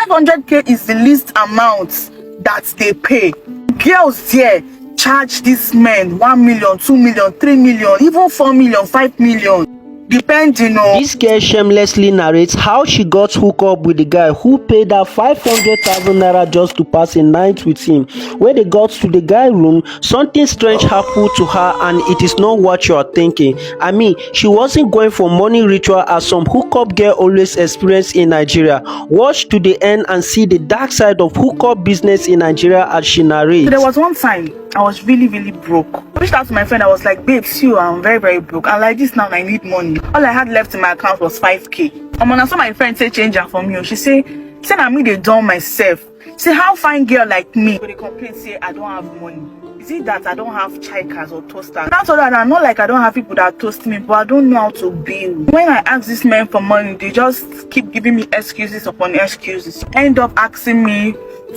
500k is the least amount that they pay. Girls here charge these men 1 million, 2 million, 3 million, even 4 million, 5 million. Depending on. This girl shamelessly narrates how she got hooked up with the guy who paid her 500,000 naira just to pass a night with him. When they got to the guy room, something strange happened to her, and it is not what you are thinking. I mean, she wasn't going for money ritual as some hookup girl always experience in Nigeria. Watch to the end and see the dark side of hookup business in Nigeria as she narrates. So there was one time I was really broke. I reached out to my friend. I was like, babe, see you, I'm very broke. And like this now, I need money. All I had left in my account was 5k. And when I saw my friend say change her for me, she say I me they done myself. Say how fine girl like me, but they complain say I don't have money. Is it that I don't have chikers or toasters? That's all that. I'm not like I don't have people that toast me, but I don't know how to bill. When I ask these men for money, they just keep giving me excuses upon excuses. End up asking me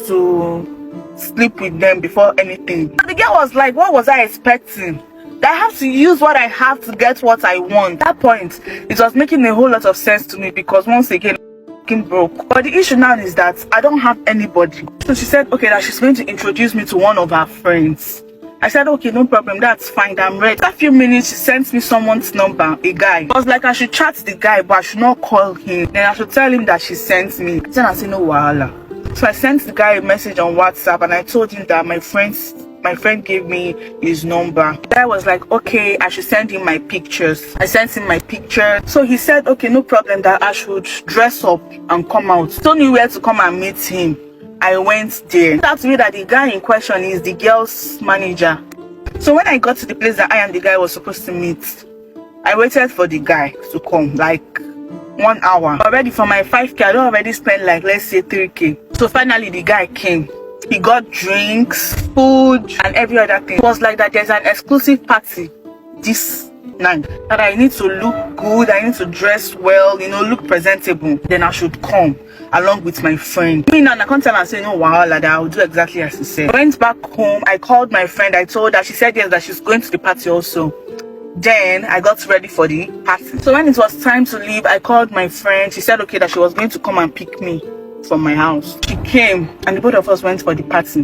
to sleep with them before anything. And the girl was like, what was I expecting? That I have to use what I have to get what I want. At that point, it was making a whole lot of sense to me because once again, I'm broke. But the issue now is that I don't have anybody. So she said, okay, that she's going to introduce me to one of her friends. I said, okay, no problem, that's fine, I'm ready. After a few minutes, she sent me someone's number, a guy. I was like, I should chat the guy, but I should not call him. Then I should tell him that she sent me. Then I said, no wahala. So I sent the guy a message on WhatsApp and I told him that my friend gave me his number. The guy was like, okay, I should send him my pictures. I sent him my picture. So he said, okay, no problem, that I should dress up and come out. Told me where to come and meet him. I went there. It turned out to me that the guy in question is the girl's manager. So when I got to the place that I and the guy was supposed to meet, I waited for the guy to come, like 1 hour. Already for my 5k, I don't already spend like, let's say 3k. So finally the guy came. He got drinks, food, and every other thing. It was like that there's an exclusive party this night. That I need to look good, I need to dress well, look presentable. Then I should come along with my friend. Me now, I can't tell her and say, no, wahala, that I'll do exactly as she said. I went back home, I called my friend, I told her, she said yes, that she's going to the party also. Then I got ready for the party. So when it was time to leave, I called my friend. She said okay, that she was going to come and pick me from my house. She came and the both of us went for the party.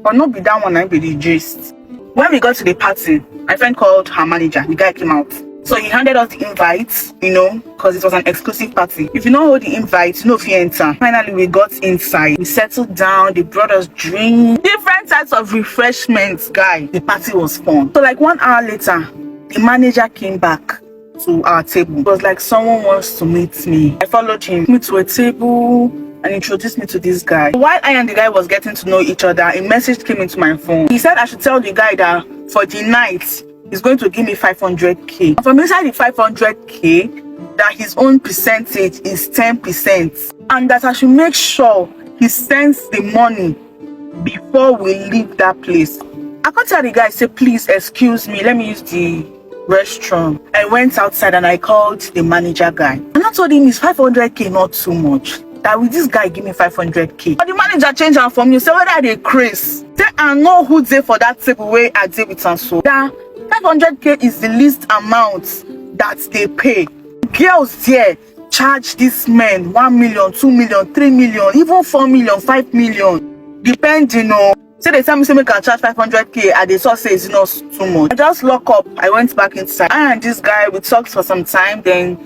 But not be that one, I be the gist. When we got to the party, my friend called her manager. The guy came out. So he handed us the invites, because it was an exclusive party. If you don't hold the invite, if you enter. Finally, we got inside. We settled down. They brought us drinks, different types of refreshments, guy. The party was fun. So like 1 hour later, the manager came back to our table. It was like someone wants to meet me. I followed him to a table and introduced me to this guy. While I and the guy was getting to know each other, a message came into my phone. He said I should tell the guy that for the night, he's going to give me 500k. And from inside the 500k, that his own percentage is 10%. And that I should make sure he sends the money before we leave that place. I can't tell the guy, say, please excuse me, let me use the restroom. I went outside and I called the manager guy. And I told him it's 500k, not too much. That with this guy give me 500k. But the manager changed her for me. Say whether they craze. Say I know who they for that table where I did with and so. That 500k is the least amount that they pay. Girls here charge these men 1 million, 2 million, 3 million, even 4 million, 5 million. Depending on. So they tell me say make I charge 500k and they saw say it's not too much. I just lock up. I went back inside. I and this guy, we talked for some time. Then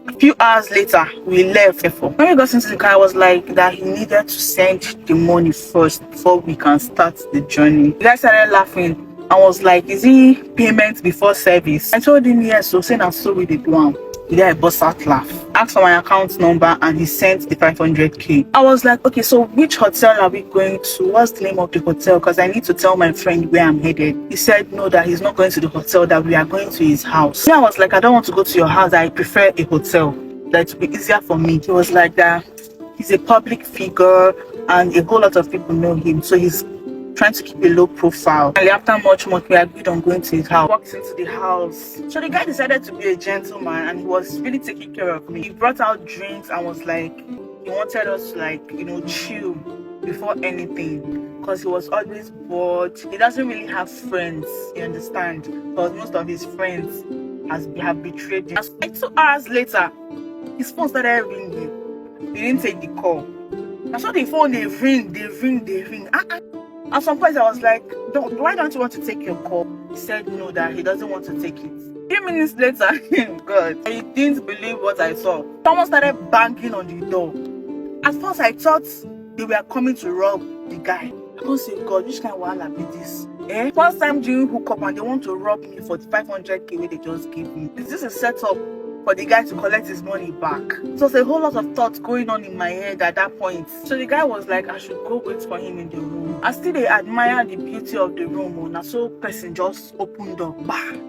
a few hours later, we left. When we got into the car, I was like that he needed to send the money first before we can start the journey. The guy started laughing. I was like, is he payment before service? I told him yes, so saying I'm so with the one. The guy burst out laugh. Asked for my account number and he sent the 500k. I was like, okay, so which hotel are we going to? What's the name of the hotel? Because I need to tell my friend where I'm headed. He said no, that he's not going to the hotel, that we are going to his house. Yeah, I was like, I don't want to go to your house. I prefer a hotel. That would be easier for me. He was like that. He's a public figure and a whole lot of people know him. So he's trying to keep a low profile. And after much, we agreed on going to his house. Walked into the house. So the guy decided to be a gentleman and he was really taking care of me. He brought out drinks and was like, he wanted us to chill before anything. Because he was always bored. He doesn't really have friends, you understand? Because most of his friends have betrayed him. Like 2 hours later, his phone started ringing. He didn't take the call. I saw the phone, they ring. At some point, I was like, why don't you want to take your call? He said no, that he doesn't want to take it. A few minutes later, God, I didn't believe what I saw. Someone started banging on the door. At first, I thought they were coming to rob the guy. I don't say, God, which kind of wahala be this? First time doing hookup and they want to rob me for the 500k wey they just gave me. Is this a setup for the guy to collect his money back? So there's a whole lot of thoughts going on in my head at that point. So the guy was like, I should go wait for him in the room. I still they admire the beauty of the room. And so person just opened the door.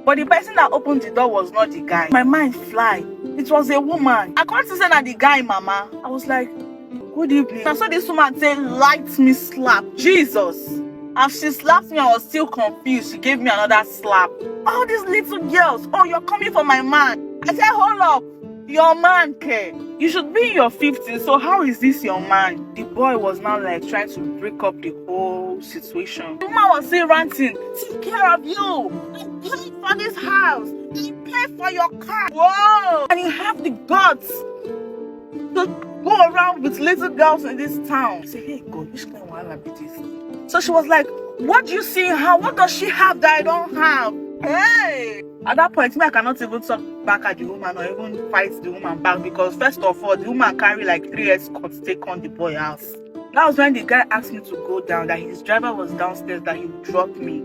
But the person that opened the door was not the guy. My mind fly. It was a woman. I can't say that the guy, mama. I was like, good evening. I saw this woman say, light me slap. Jesus. As she slapped me, I was still confused. She gave me another slap. All these little girls, oh, you're coming for my man. I said, hold up. Your man, care. You should be in your 50s, so how is this your man? The boy was now like trying to break up the whole situation. The woman was still ranting, take care of you. I paid for this house. I paid for your car. Whoa! And you have the guts to go around with little girls in this town. I said, hey, God, which kind of wahala be this? So she was like, what do you see in her? What does she have that I don't have? Hey! At that point, I cannot even talk back at the woman or even fight the woman back, because first of all, the woman carry like 3 escorts to take on the boy house. That was when the guy asked me to go down, that his driver was downstairs, that he would drop me.